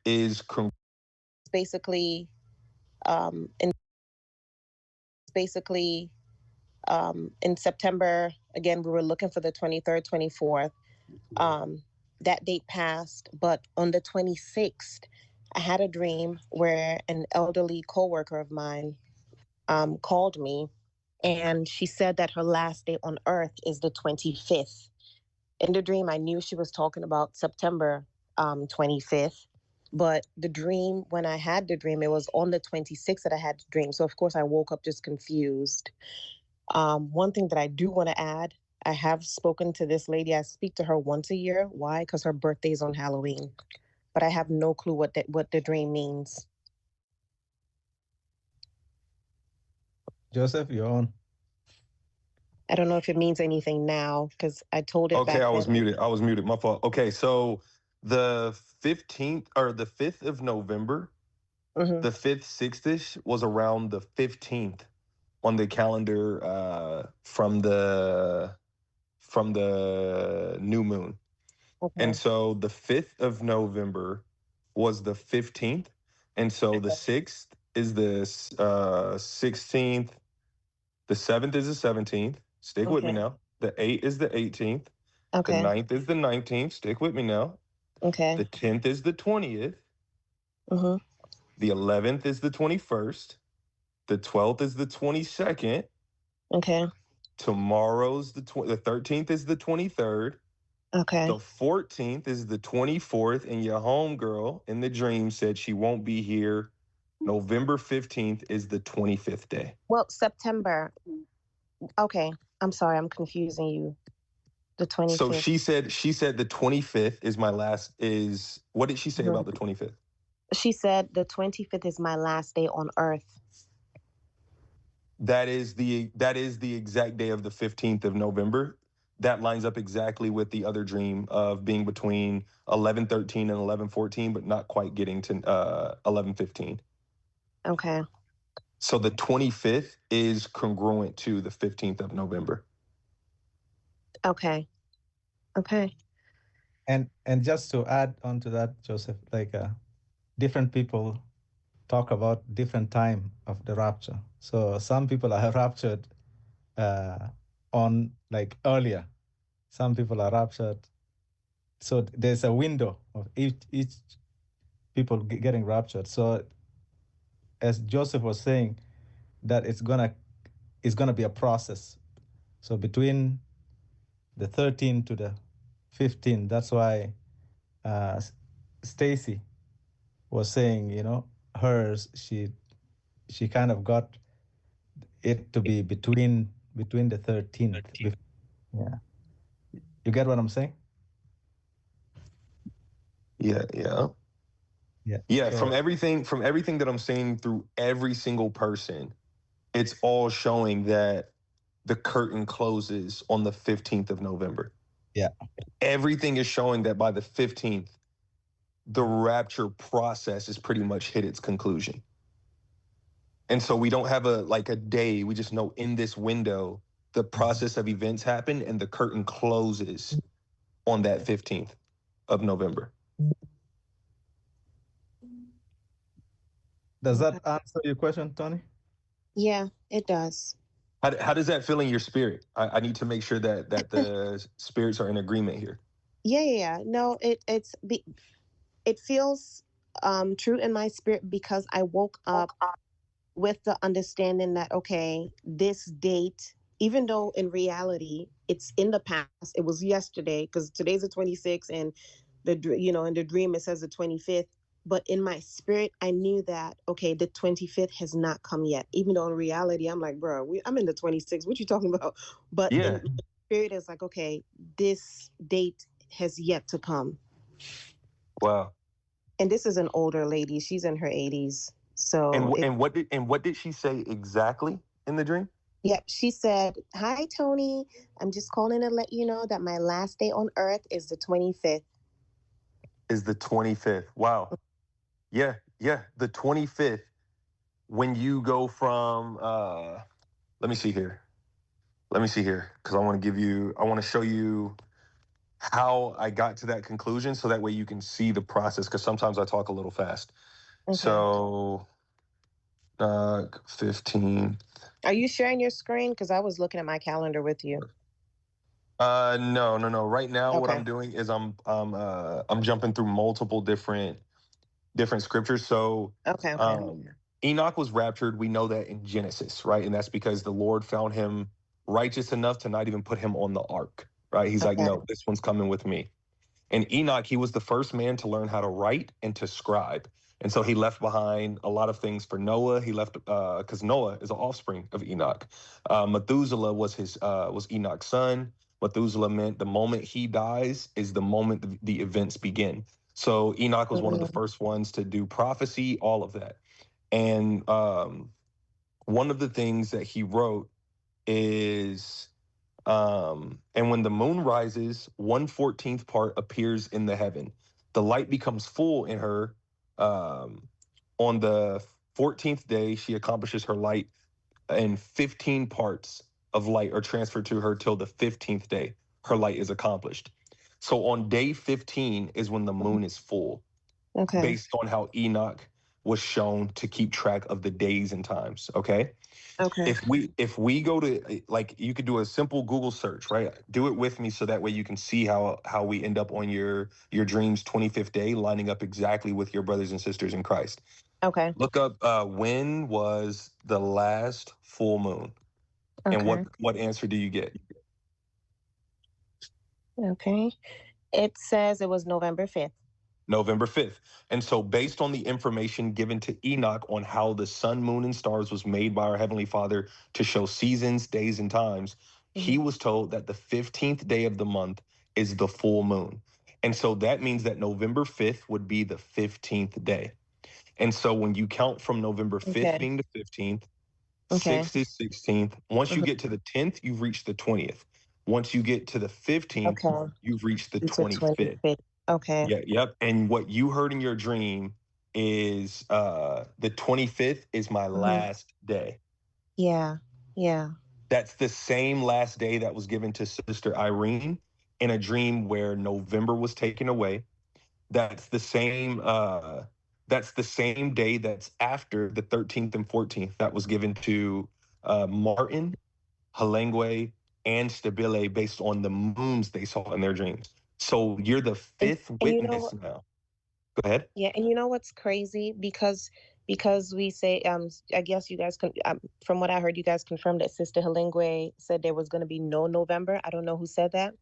is basically in September. Again, we were looking for the 23rd, 24th. That date passed, but on the 26th, I had a dream where an elderly coworker of mine called me, and she said that her last day on Earth is the 25th. In the dream, I knew she was talking about September 25th, but the dream, when I had the dream, it was on the 26th that I had the dream. So, of course, I woke up just confused. One thing that I do want to add, I have spoken to this lady. I speak to her once a year. Why? Because her birthday is on Halloween. But I have no clue what the dream means. Joseph, you're on. I don't know if it means anything now because I told it okay, back I was then. muted. I was muted. My fault. Okay, so the 15th or the 5th of November, the 5th, 6th-ish was around the 15th on the calendar from the new moon. Okay. And so the 5th of November was the 15th. And so the 6th is the 16th. The 7th is the 17th. Stick with me Okay. now. The 8th is the 18th. The Okay. 9th is the 19th. Stick with me now. Okay. The 10th is the 20th. Mhm. The 11th is the 21st. The 12th is the 22nd. Okay. Tomorrow's the 13th is the 23rd. Okay. The 14th is the 24th, and your homegirl in the dream said she won't be here. November 15th is the 25th day. Well, September. Okay. I'm sorry. I'm confusing you. The 25th. So she said the 25th is my last is what did she say about the 25th? She said the 25th is my last day on Earth. That is the exact day of the 15th of November. That lines up exactly with the other dream of being between 11:13 and 11:14, but not quite getting to 11:15. Okay. So the 25th is congruent to the 15th of November. Okay. Okay. And just to add on to that, Joseph, like different people talk about different time of the rapture. So some people are raptured on like earlier. Some people are raptured. So there's a window of each people getting raptured. So as Joseph was saying, that it's gonna be a process. So between the 13 to the 15, that's why Stacy was saying, hers, she kind of got it to be between the 13th. Yeah. You get what I'm saying? Yeah. Yeah. So, From everything that I'm saying through every single person, it's all showing that the curtain closes on the 15th of November. Yeah. Everything is showing that by the 15th, the rapture process is pretty much hit its conclusion. And so we don't have a day. We just know in this window, the process of events happen and the curtain closes on that 15th of November. Does that answer your question, Tony? Yeah, it does. How does that feel in your spirit? I need to make sure that the spirits are in agreement here. Yeah. No, it feels true in my spirit because I woke up with the understanding that, okay, this date, even though in reality it's in the past, it was yesterday because today's the 26th and in the dream it says the 25th. But in my spirit, I knew that, okay, the 25th has not come yet. Even though in reality, I'm like, bro, I'm in the 26th. What you talking about? But in my spirit, it's like, okay, this date has yet to come. Wow. And this is an older lady. She's in her 80s. So and what did she say exactly in the dream? Yep, she said, "Hi, Tony. I'm just calling to let you know that my last day on Earth is the 25th." Is the 25th. Wow. Yeah, the 25th. When you go from, let me see here, because I want to show you how I got to that conclusion, so that way you can see the process, because sometimes I talk a little fast. Okay. So 15. Are you sharing your screen? Because I was looking at my calendar with you. No. Right now, what Okay. I'm doing is I'm jumping through multiple different scriptures. So Okay. Enoch was raptured. We know that in Genesis, right? And that's because the Lord found him righteous enough to not even put him on the ark, right? He's like, Okay. no, this one's coming with me. And Enoch, he was the first man to learn how to write and to scribe. And so he left behind a lot of things for Noah. He left because Noah is an offspring of Enoch. Methuselah was Enoch's son. Methuselah meant the moment he dies is the moment the events begin. So Enoch was one of the first ones to do prophecy, all of that. And one of the things that he wrote is, and when the moon rises, 1/14th part appears in the heaven. The light becomes full in her. On the 14th day, she accomplishes her light, and 15 parts of light are transferred to her till the 15th day. Her light is accomplished. So on day 15 is when the moon is full, Okay. based on how Enoch was shown to keep track of the days and times. Okay. Okay. If we go to, like, you could do a simple Google search, right? Do it with me, so that way you can see how we end up on your dream's 25th day, lining up exactly with your brothers and sisters in Christ. Okay. Look up when was the last full moon, and what answer do you get? Okay. It says it was November 5th. November 5th. And so, based on the information given to Enoch on how the sun, moon, and stars was made by our Heavenly Father to show seasons, days, and times, he was told that the 15th day of the month is the full moon. And so that means that November 5th would be the 15th day. And so when you count from November 5th Okay. being the 15th, Okay. 6th is 16th. Once you get to the 10th, you've reached the 20th. Once you get to the 15th, Okay. you've reached the It's the 25th. 25th. Okay. Yeah, yep. And what you heard in your dream is the 25th is my last day. Yeah. Yeah. That's the same last day that was given to Sister Irene in a dream where November was taken away. That's the same day that's after the 13th and 14th that was given to Martin, Halengue, and Stabile, based on the moons they saw in their dreams. So you're the fifth And witness now. Go ahead. Yeah, and you know what's crazy? Because we say I guess you guys can from what I heard, you guys confirmed that Sister Halengue said there was going to be no November. I don't know who said that.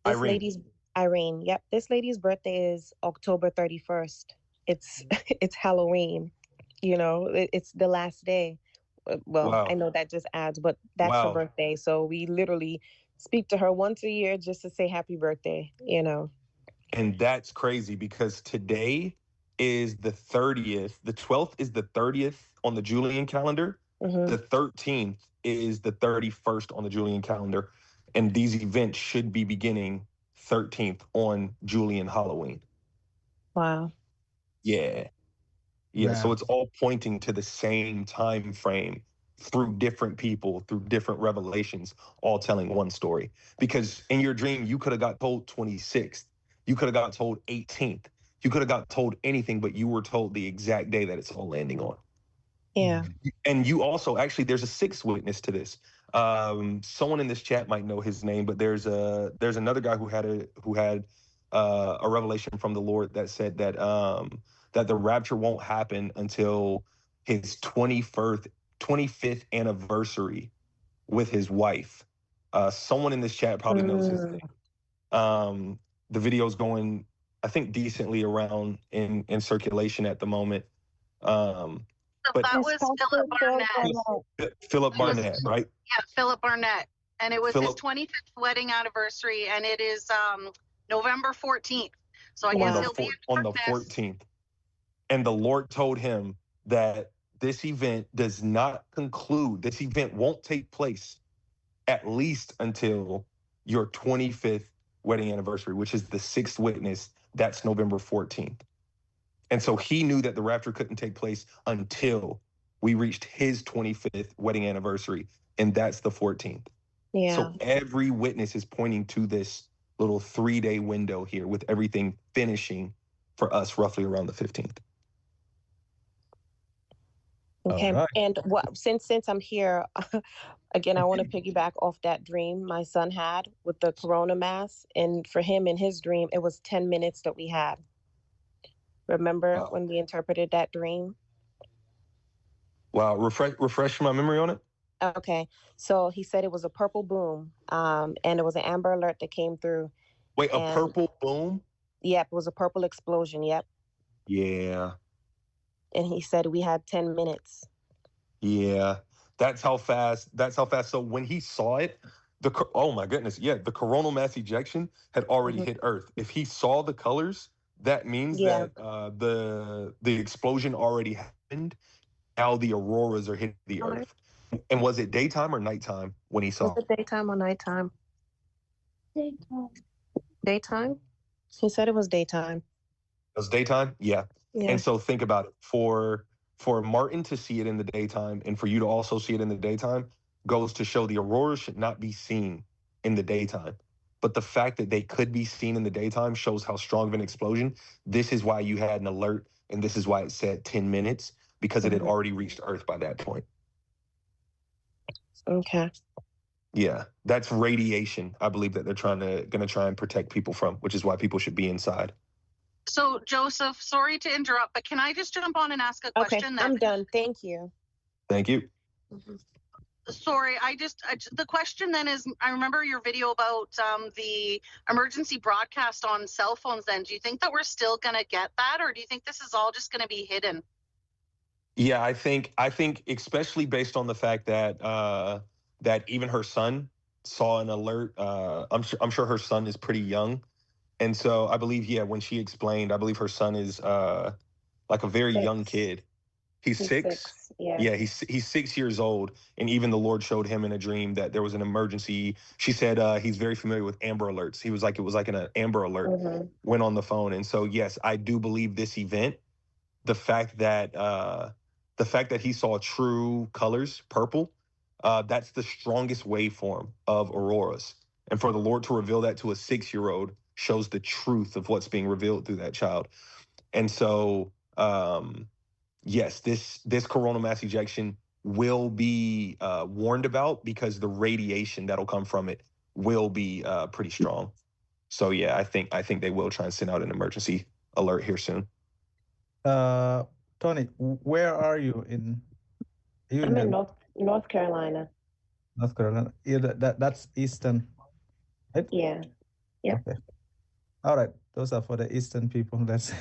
This Irene. lady's Irene. Yep, this lady's birthday is October 31st. It's it's Halloween. You know, it's the last day. Well, Wow. I know that just adds, but that's her Wow. birthday. So we literally speak to her once a year just to say happy birthday, you know. And that's crazy, because today is the 30th. The 12th is the 30th on the Julian calendar. The 13th is the 31st on the Julian calendar. And these events should be beginning 13th on Julian Halloween. Wow. Yeah. So it's all pointing to the same time frame through different people, through different revelations, all telling one story. Because in your dream, you could have got told 26th. You could have got told 18th. You could have got told anything, but you were told the exact day that it's all landing on. Yeah. And you also, actually, there's a sixth witness to this. Someone in this chat might know his name, but there's another guy who had a revelation from the Lord that said that that the rapture won't happen until his 25th anniversary with his wife. Someone in this chat probably knows his name. The video's going, I think, decently around in circulation at the moment. But that was Philip Barnett. Philip Barnett, right? Yeah, Philip Barnett. And it was his Philip- 25th wedding anniversary, and it is November 14th. So I Wow. guess he'll be on the 14th. And the Lord told him that this event does not conclude, this event won't take place at least until your 25th wedding anniversary, which is the sixth witness. That's November 14th. And so he knew that the rapture couldn't take place until we reached his 25th wedding anniversary, and that's the 14th. Yeah. So every witness is pointing to this little 3-day window here with everything finishing for us roughly around the 15th. Okay. All right. And since I'm here, again, I want to piggyback off that dream my son had with the corona mass. And for him in his dream, it was 10 minutes that we had. Remember when we interpreted that dream? Wow. Refresh my memory on it. Okay. So he said it was a purple boom, and it was an amber alert that came through. Wait, a purple boom? Yep, it was a purple explosion. Yep. Yeah. And he said we had 10 minutes. Yeah. That's how fast. So when he saw it, oh my goodness. Yeah. The coronal mass ejection had already hit Earth. If he saw the colors, that means that the explosion already happened. Now the auroras are hitting the Earth. And was it daytime or nighttime when he saw? Was it daytime or nighttime? Daytime. He said it was daytime. It was daytime? Yeah. Yeah. And so think about it. For Martin to see it in the daytime and for you to also see it in the daytime goes to show the auroras should not be seen in the daytime. But the fact that they could be seen in the daytime shows how strong of an explosion. This is why you had an alert, and this is why it said 10 minutes, because it had already reached Earth by that point. Okay. Yeah, that's radiation, I believe, that they're gonna try and protect people from, which is why people should be inside. So, Joseph, sorry to interrupt, but can I just jump on and ask a question? Okay, I'm done. Thank you. Thank you. Sorry, the question then is, I remember your video about the emergency broadcast on cell phones then. Do you think that we're still going to get that, or do you think this is all just going to be hidden? Yeah, I think especially based on the fact that that even her son saw an alert. I'm sure her son is pretty young. And so I believe, yeah, when she explained, I believe her son is like a very young kid. He's 6? Yeah, he's 6 years old. And even the Lord showed him in a dream that there was an emergency. She said he's very familiar with Amber Alerts. He was like, it was like an Amber Alert went on the phone. And so, yes, I do believe this event, the fact that he saw true colors, purple, that's the strongest waveform of auroras. And for the Lord to reveal that to a 6-year-old shows the truth of what's being revealed through that child. And so, yes, this coronal mass ejection will be warned about because the radiation that'll come from it will be pretty strong. So yeah, I think they will try and send out an emergency alert here soon. Tony, where are you in? I'm in North Carolina. North Carolina. Yeah, that's Eastern, right? Yeah. Yeah. Okay. All right. Those are for the Eastern people. That's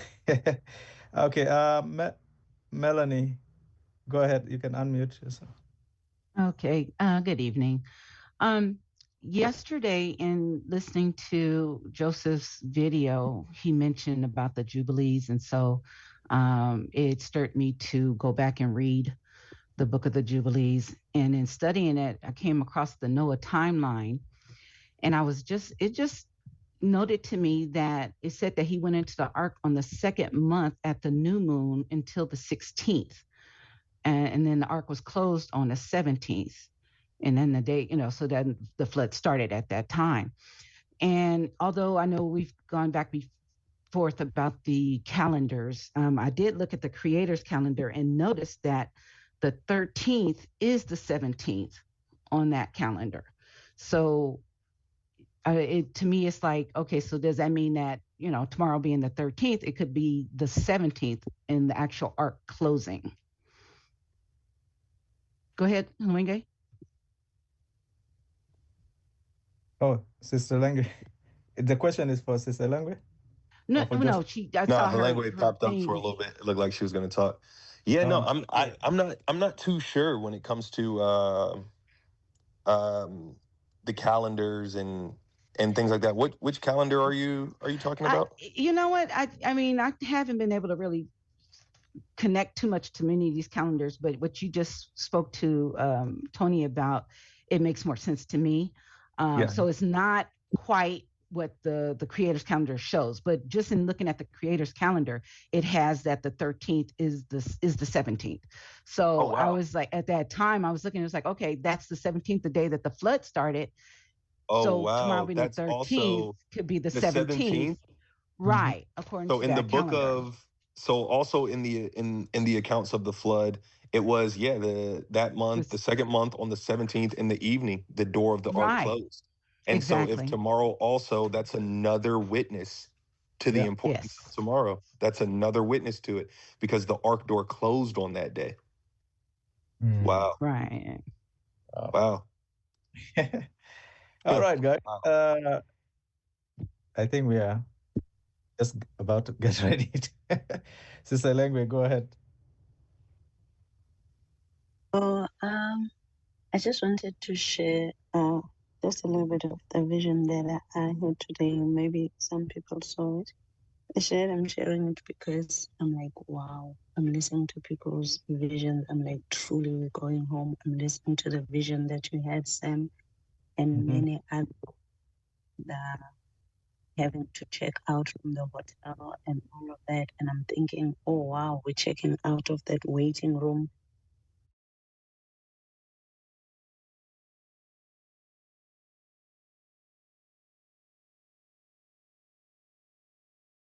okay. Melanie, go ahead. You can unmute yourself. Okay. Good evening. Yesterday, in listening to Joseph's video, he mentioned about the Jubilees, and so it stirred me to go back and read the book of the Jubilees. And in studying it, I came across the Noah timeline, and it just noted to me that it said that he went into the ark on the 2nd month at the new moon until the 16th. And then the ark was closed on the 17th. And then the day, so that the flood started at that time. And although I know we've gone back and forth about the calendars, I did look at the Creator's calendar and noticed that the 13th is the 17th on that calendar. So to me, it's like, okay, so does that mean that, tomorrow being the 13th, it could be the 17th in the actual ark closing? Go ahead, Nwenge. Oh, Sister Langue. The question is for Sister Langue? No, Langue popped up for a little bit. It looked like she was going to talk. Yeah, no, I'm not too sure when it comes to the calendars and things like that. Which calendar are you talking about? You know what? I mean, I haven't been able to really connect too much to many of these calendars, but what you just spoke to Tony about, it makes more sense to me. So it's not quite what the Creator's calendar shows, but just in looking at the Creator's calendar, it has that the 13th is the 17th. So I was like, at that time, I was looking, it was like, okay, that's the 17th, the day that the flood started. Oh, So tomorrow wow. being the That's 13th also could be the the 17th. 17th. Right, according So to in the that book calendar. of, so also in the accounts of the flood, it was, yeah, that month, the This, second month on the 17th in the evening, the door of the ark right, closed. And so if exactly. tomorrow also, that's another witness to the Yeah. importance of Yes. tomorrow. That's another witness to it because the ark door closed on that day. Mm. Wow. Right. Wow. All right, guys. Wow. I think we are just about to get ready. Sister Lengwe, go ahead. Oh, I just wanted to share just a little bit of the vision that I heard today. Maybe some people saw it. I'm sharing it because I'm like, wow, I'm listening to people's visions. I'm like, truly going home. I'm listening to the vision that you had, Sam, and many others that having to check out from the hotel and all of that. And I'm thinking, oh, wow, we're checking out of that waiting room